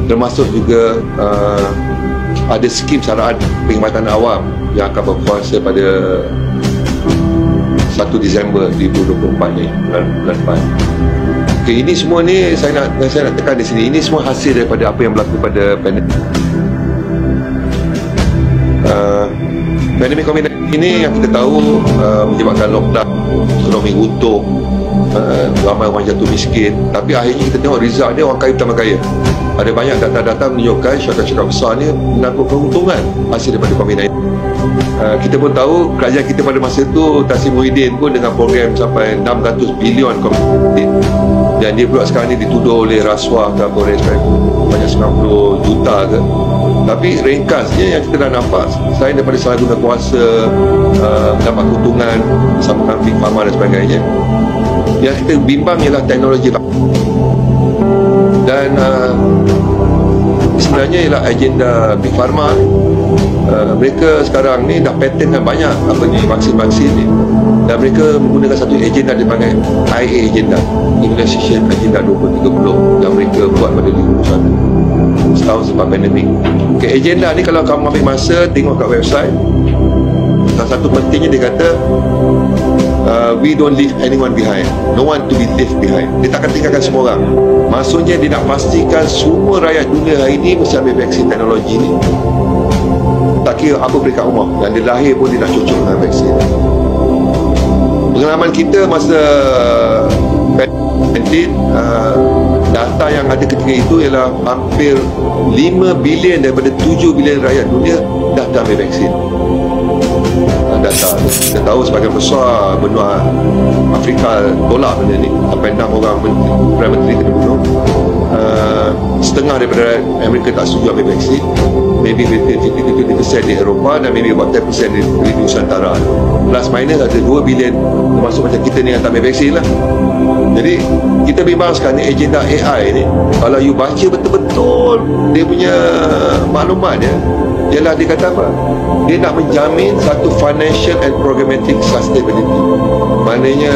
termasuk juga ada skim saraan perkhidmatan awam yang akan berkuasa pada 1 Disember 2024 ni, bulan depan. Okay, ini semua ni saya nak tekan di sini, ini semua hasil daripada apa yang berlaku pada pandemik COVID-19 ini yang kita tahu menyebabkan lockdown, ekonomi runtuh, ramai orang jatuh miskin. Tapi akhirnya kita tengok result dia orang kaya tambah kaya. Ada banyak data-data menunjukkan syarikat-syarikat besar ni menanggung keuntungan hasil daripada COVID-19. Kita pun tahu kerajaan kita pada masa itu, Tan Sri Muhyiddin pun dengan program sampai 600 bilion COVID-19, dan dia pula sekarang ni dituduh oleh rasuah ke apa, banyak 90 juta ke. Tapi ringkasnya yang kita dah nampak, selain daripada salah guna kuasa, mendapat keuntungan sambungan Big Pharma dan sebagainya, yang kita bimbang ialah teknologi dan sebenarnya ialah agenda Big Pharma. Mereka sekarang ni dah patentkan banyak vaksin-vaksin ni, dan mereka menggunakan satu agenda dipanggil IA agenda, Immunization Agenda 2030, yang mereka buat pada 2021, setahun sebab pandemik. Okay, agenda ni kalau kamu ambil masa tengok kat website, salah satu pentingnya dia kata we don't leave anyone behind, no one to be left behind. Dia takkan tinggalkan semua orang. Maksudnya dia nak pastikan semua rakyat dunia hari ini mesti ambil vaksin teknologi ni, tak kira apa peringkat umur, dan dia lahir pun dia nak cocok dengan vaksin. Pengalaman kita masa COVID-19, data yang ada ketika itu ialah hampir 5 bilion daripada 7 bilion rakyat dunia dah ambil vaksin. Data kita tahu sebagian besar benua Afrika tolak benda ni, sampai 6 orang Perdana Menteri kena bunuh. Setengah daripada Amerika tak setuju ambil vaksin, maybe 50-20% di Eropah, dan maybe about 10% di Nusantara. Plus minus ada 2 bilion termasuk macam kita ni yang tak ambil vaksin lah. Jadi kita bimbang sekarang ni agenda AI ni, kalau you baca betul-betul dia punya maklumat dia, ialah dia kata apa? Dia nak menjamin satu financial and programmatic sustainability. Maknanya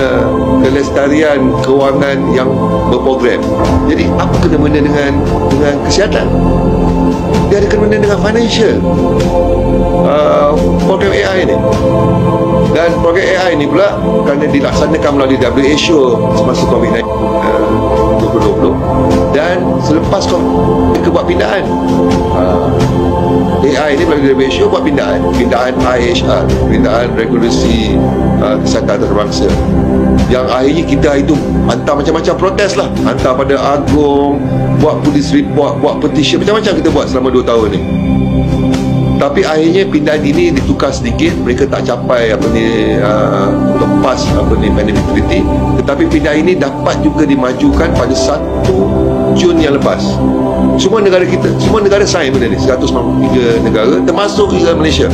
kelestarian kewangan yang berprogram. Jadi apa kena-mena dengan kesihatan? Dia ada kena-mena dengan financial program AI ni. Dan program AI ni pula kerana dilaksanakan melalui WHO semasa COVID-19 2020, dan selepas mereka buat pindaan, AI ni melalui WHO buat pindaan IHR, pindaan regulasi kesihatan antarabangsa, yang akhirnya kita itu hantar macam-macam protes lah, hantar pada Agong, buat police report, buat petition, macam-macam kita buat selama 2 tahun ni. Tapi akhirnya pindaan ini ditukar sedikit, mereka tak capai lepas pandemic treaty. Tetapi pindaan ini dapat juga dimajukan pada 1 Jun yang lepas. Semua negara kita, semua negara sign benda ni, 193 negara termasuk juga Malaysia.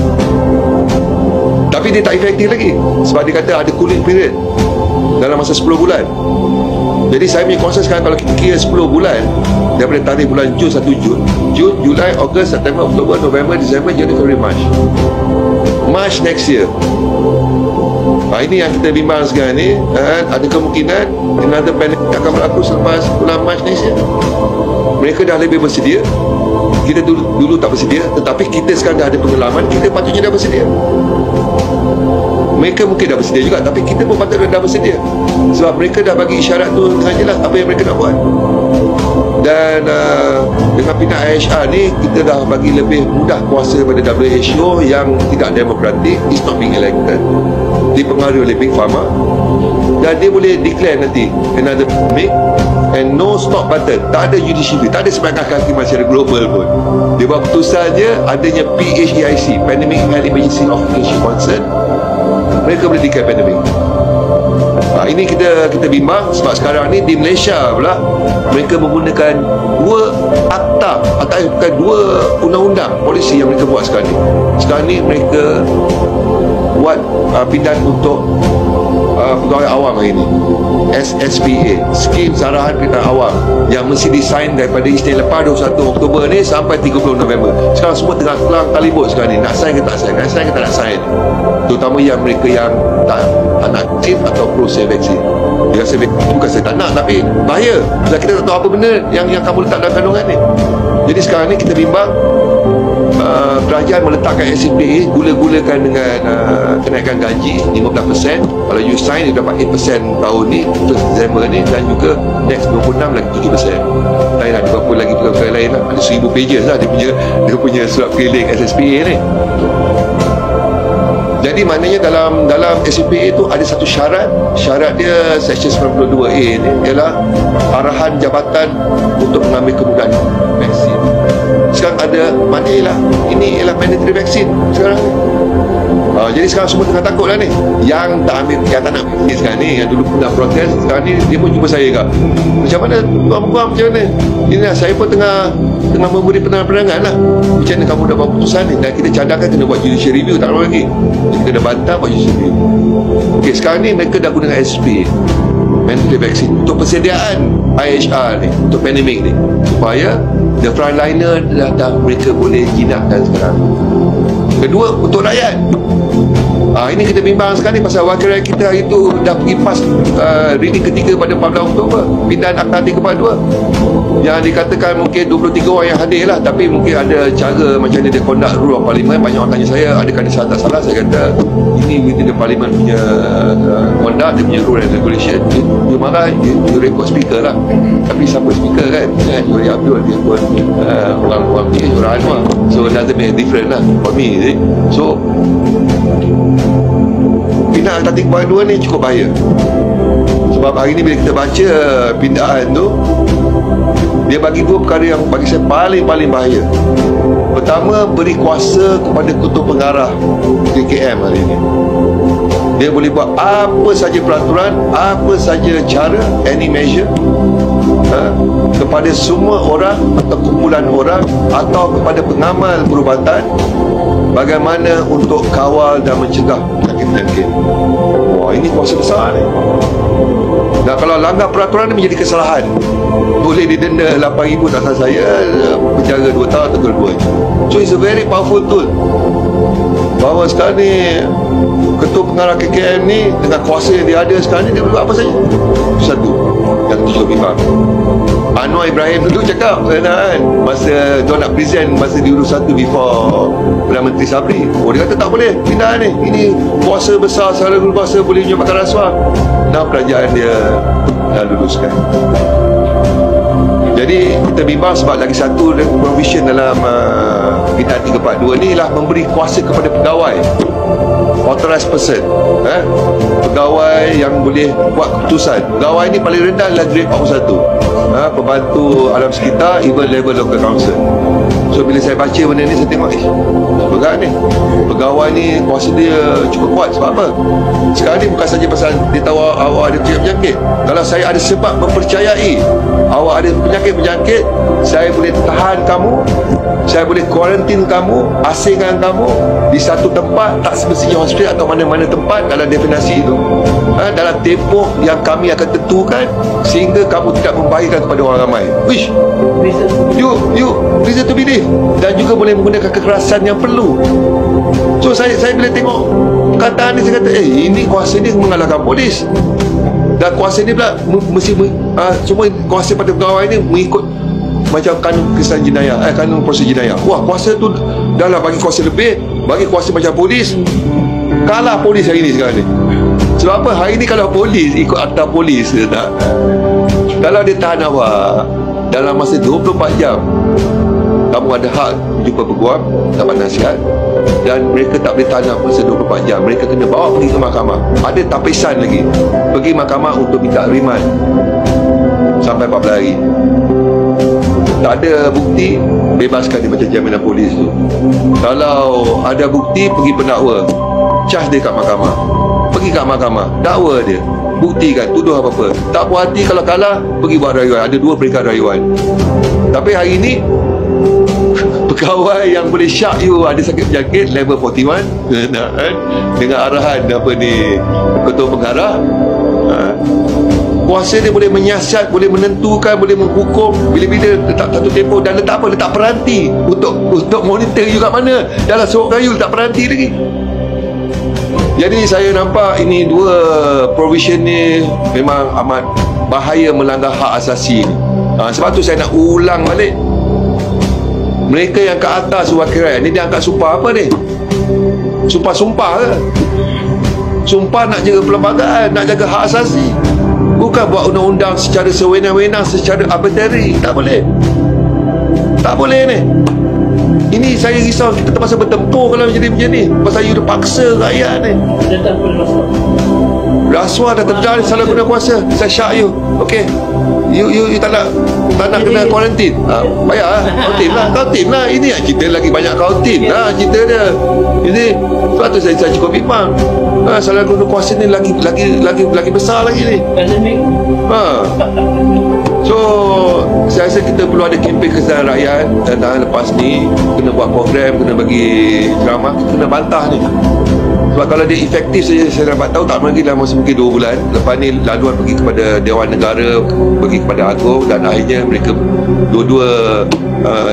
Tapi dia tak efektif lagi, sebab dia kata ada cooling period dalam masa 10 bulan. Jadi saya punya concern sekarang, kalau kita kira 10 bulan daripada tarikh bulan Jun, 1 Jun, Julai, Ogos, September, Oktober, November, Disember, Januari, Februari, March next year. Ini yang kita bimbang sekarang ni, ada kemungkinan another pandemic akan berlaku selepas bulan March next year. Mereka dah lebih bersedia, kita dulu tak bersedia, tetapi kita sekarang dah ada pengalaman, kita patutnya dah bersedia. Mereka mungkin dah bersedia juga, tapi kita pun patutnya dah bersedia, sebab mereka dah bagi isyarat tu dengan jelas apa yang mereka nak buat. Dan dengan pindaan IHR ni, kita dah bagi lebih mudah kuasa kepada WHO yang tidak demokratik, is not being elected, dipengaruhi oleh Big Pharma, dan dia boleh declare nanti another pandemic and no stop button. Tak ada judiciary, tak ada sebagai hakim secara global pun. Dia buat keputusan je, adanya PHEIC, Pandemic Health Emergency of International Concern, mereka boleh declare pandemic. Ini kita bimbang, sebab sekarang ni di Malaysia pula mereka menggunakan 2 akta, bukan 2 undang-undang polisi yang mereka buat sekarang ni. Sekarang ni mereka buat pindaan untuk pegawai awam hari ini, SSPA, Skim Sarahan Pindaan Awam, yang mesti disign daripada Isnin lepas 21 Oktober ni sampai 30 November. Sekarang semua tengah kelang kalibut sekarang ni, nak sign ke tak sign, nak sign ke tak nak sign, terutama yang mereka yang tak nak vaksin atau pro vaksin. Dia rasa bukan saya tak nak, tapi bahaya sebab kita tak tahu apa benda yang kamu letak dalam kandungan ni. Jadi sekarang ni kita bimbang kerajaan meletakkan SPA, gula-gulakan dengan kenaikan gaji 15%. Kalau you sign, you dapat 8% tahun ni, 1 Disember ni, dan juga next 26 lagi 7%. Lain lah, berapa lagi perkara lain lah. Ada 1000 pages lah dia punya surat keliling SSPA ni. Jadi maknanya dalam SPA itu ada satu syarat dia Section 92A ni ialah arahan jabatan untuk mengambil kemudahan vaksin. Sekarang ada maknanya ialah ini ialah mandatory vaksin sekarang ni. Jadi sekarang semua tengah takut lah ni. Yang tak nak vaksin sekarang ni, yang dulu pernah protes, sekarang ni dia pun jumpa saya kak. Macam mana tuan-tuan, macam mana? Inilah saya pun tengah memberi pandangan lah. Macam mana kamu dah buat keputusan ni? Dan kita cadangkan kena buat judicial review, tak lama lagi. Jadi kita dah bantah buat judicial review. Okey, sekarang ni mereka dah gunakan SP, mandatory vaksin, untuk persediaan IHR ni, untuk pandemik ni, supaya the frontliner dah mereka boleh jinakkan sekarang. Kedua, untuk rakyat. Ini kita bimbang sekali pasal wakil rakyat kita hari itu dah pergi PAS reading ketiga pada 14 Oktober, pindahan Akta 342 yang dikatakan mungkin 23 orang yang hadir lah, tapi mungkin ada cara macam ni dia conduct rule of parliament. Banyak orang tanya saya adakah dia salah tak salah. Saya kata ini within the parliament punya conduct, dia punya rule and regulation. Dia marah, dia record speaker lah, tapi siapa speaker kan? Yuri Abdul, dia pun orang ni orang Anwar, so it doesn't make a difference lah for me. So pindahan Akta 342 ni cukup bahaya. Sebab hari ni bila kita baca pindahan tu, dia bagi dua perkara yang bagi saya paling bahaya. Pertama, beri kuasa kepada ketua pengarah KKM hari ni. Dia boleh buat apa saja peraturan, apa saja cara, any measure kepada semua orang atau kumpulan orang atau kepada pengamal perubatan, bagaimana untuk kawal dan mencegah penyakit-penyakit. Wah, ini kuasa besar ni. Dan kalau langgar peraturan ni menjadi kesalahan, boleh didenda 8,000 tak salah saya, penjara 2 tahun atau 2 je. So it's a very powerful tool. Bahawa sekarang ni ketua pengarah KKM ni dengan kuasa yang dia ada sekarang ni, dia boleh buat apa saja. Satu yang kita bimbang. Anwar Ibrahim dulu cakap kan, masa dia nak present masa di urus 1 before Perdana Menteri Sabri, dia kata tak boleh pindahan ni, ini kuasa besar, salah kuasa boleh menyebabkan rasuah. Nah, kerajaan dia dah luluskan. Jadi kita bimbang sebab lagi satu provision dalam pindahan 342 ni ialah memberi kuasa kepada pegawai, authorized person, pegawai yang boleh buat keputusan. Pegawai ni paling rendah adalah grade 41, pembantu alam sekitar, even level local council. So bila saya baca benda ni, saya tengok pegawai ni kuasa dia cukup kuat. Sebab apa? Sekarang ni bukan saja pasal dia tahu awak ada penyakit. Kalau saya ada sebab mempercayai awak ada penyakit, saya boleh tahan kamu, saya boleh kuarantin kamu, asingkan kamu di satu tempat, tak semestinya hospital atau mana-mana tempat dalam definisi itu, dalam tempoh yang kami akan tentukan, sehingga kamu tidak membahayakan kepada orang ramai. Wish, you reason to believe. Dan juga boleh menggunakan kekerasan yang perlu. So saya bila tengok perkataan ni, saya kata ini kuasa ni mengalahkan polis. Dan kuasa ni pula mesti semua kuasa pada pegawai ni mengikut macam kanun kesan jenayah, kanun proses jenayah. Wah, kuasa tu dah lah bagi kuasa lebih, bagi kuasa macam polis. Kalah polis hari ni sekarang ni. Sebab apa? Hari ni kalau polis ikut akta polis, tak, kalau dia tahan awak dalam masa 24 jam, kamu ada hak jumpa peguam, dapat nasihat, dan mereka tak boleh tahan masa 24 jam. Mereka kena bawa pergi ke mahkamah. Ada tapisan lagi, pergi mahkamah untuk minta remand sampai 14 hari. Tak ada bukti, bebaskan dia macam jaminan polis tu. Kalau ada bukti, pergi pendakwa, charge dia kat mahkamah, pergi kat mahkamah, dakwa dia, buktikan, tuduh apa-apa. Tak puas hati kalau kalah, pergi buat rayuan. Ada 2 peringkat rayuan. Tapi hari ni pegawai yang boleh syak you ada sakit penyakit level 41 dengan arahan ketua pengarah, kuasa dia boleh menyiasat, boleh menentukan, boleh menghukum bila-bila, letak satu tempoh, dan letak peranti untuk monitor you kat mana. Dalam Sorok Kayu letak peranti lagi. Jadi saya nampak ini dua provision ni memang amat bahaya, melanggar hak asasi ni. Sebab tu saya nak ulang balik. Mereka yang ke atas wakil rakyat ni, dia angkat sumpah apa ni? Sumpah-sumpah ke? Sumpah nak jaga perlembagaan, nak jaga hak asasi. Bukan buat undang-undang secara sewenang-wenang, secara arbitrary. Tak boleh. Tak boleh ni. Ini saya risau kita terpaksa bertempur kalau jadi macam ni. Pasal you dah paksa rakyat ni. Dia tak boleh rasuah. Rasuah dah terjadi, salah guna kuasa. Saya syak you. Okey. You tak nak kena kuarantin. Bayar lah. Kau tim lah. Ini yang cerita lagi banyak kau tim lah cerita dia. Jadi sebab tu saya cukup bimbang. Salah guna kuasa ni lagi besar lagi ni. So saya rasa kita perlu ada kempen kesedaran rakyat. Dan lepas ni kena buat program, kena bagi ceramah, kena bantah ni. Sebab kalau dia efektif saja, saya dapat tahu tak lagi dalam masa mungkin 2 bulan. Lepas ni laluan pergi kepada Dewan Negara, pergi kepada Agong, dan akhirnya mereka dua-dua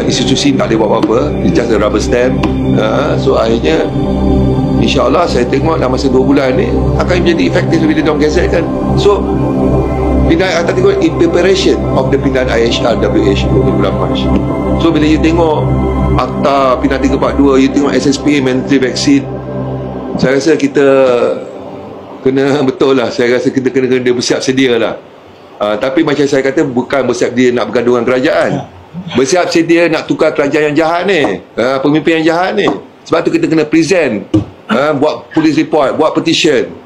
institusi tak boleh buat apa-apa. It's just a rubber stamp. So akhirnya InsyaAllah saya tengok dalam masa 2 bulan ni akan menjadi efektif bila diorang gazetkan. So pindahan atas tengok in preparation of the pindahan IHR WH 20 bulan Mac. So bila you tengok akta pindahan 342, you tengok SSP Menteri Vaksin, saya rasa kita kena betul lah. Saya rasa kita kena bersiap sedia lah. Tapi macam saya kata, bukan bersiap sedia nak bergaduh dengan kerajaan, bersiap sedia nak tukar kerajaan yang jahat ni, pemimpin yang jahat ni. Sebab tu kita kena present, buat police report, buat petition.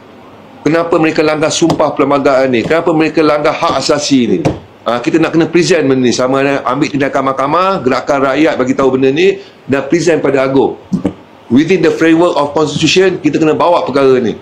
Kenapa mereka langgar sumpah perlembagaan ni, kenapa mereka langgar hak asasi ni. Kita nak kena present benda ni. Sama ada ambil tindakan mahkamah, gerakan rakyat bagi tahu benda ni, dan present pada Agong. Within the framework of constitution, kita kena bawa perkara ni.